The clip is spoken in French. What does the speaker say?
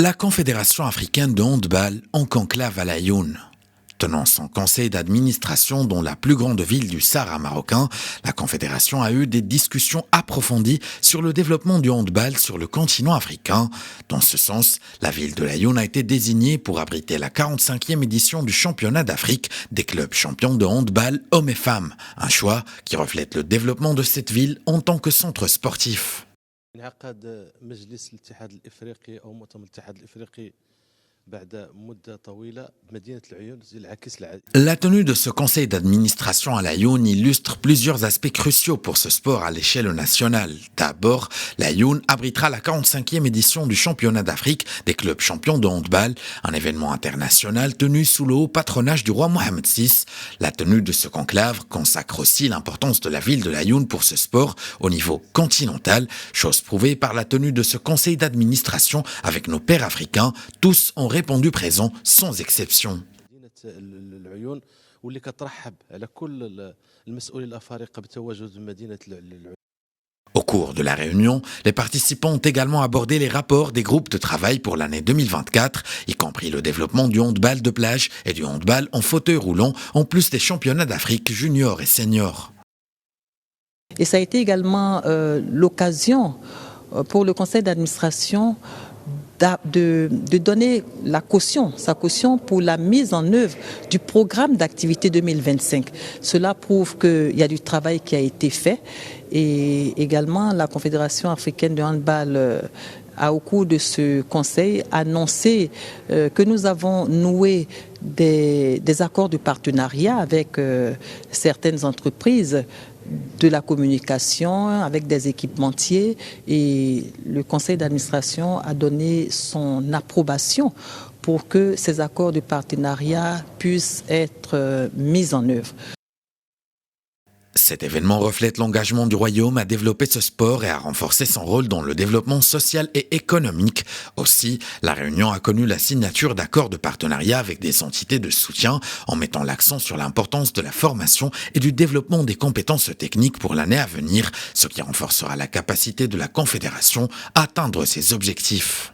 La Confédération africaine de handball en conclave à l'Aïoun. Tenant son conseil d'administration dans la plus grande ville du Sahara marocain, la Confédération a eu des discussions approfondies sur le développement du handball sur le continent africain. Dans ce sens, la ville de l'Aïoun a été désignée pour abriter la 45e édition du championnat d'Afrique des clubs champions de handball hommes et femmes. Un choix qui reflète le développement de cette ville en tant que centre sportif. La tenue de ce conseil d'administration à l'Aïoun illustre plusieurs aspects cruciaux pour ce sport à l'échelle nationale. D'abord, l'Aïoun abritera la 45e édition du championnat d'Afrique des clubs champions de handball, un événement international tenu sous le haut patronage du roi Mohamed VI. La tenue de ce conclave consacre aussi l'importance de la ville de l'Aïoun pour ce sport au niveau continental, chose prouvée par la tenue de ce conseil d'administration avec nos pairs africains. Tous ont répondu présent sans exception. Au cours de la réunion, les participants ont également abordé les rapports des groupes de travail pour l'année 2024, y compris le développement du handball de plage et du handball en fauteuil roulant, en plus des championnats d'Afrique juniors et seniors. Et ça a été également l'occasion pour le conseil d'administration de donner sa caution pour la mise en œuvre du programme d'activité 2025. Cela prouve qu'il y a du travail qui a été fait et également la Confédération africaine de handball a au cours de ce conseil annoncé que nous avons noué des accords de partenariat avec certaines entreprises de la communication, avec des équipementiers, et le conseil d'administration a donné son approbation pour que ces accords de partenariat puissent être mis en œuvre. Cet événement reflète l'engagement du Royaume à développer ce sport et à renforcer son rôle dans le développement social et économique. Aussi, la réunion a connu la signature d'accords de partenariat avec des entités de soutien en mettant l'accent sur l'importance de la formation et du développement des compétences techniques pour l'année à venir, ce qui renforcera la capacité de la Confédération à atteindre ses objectifs.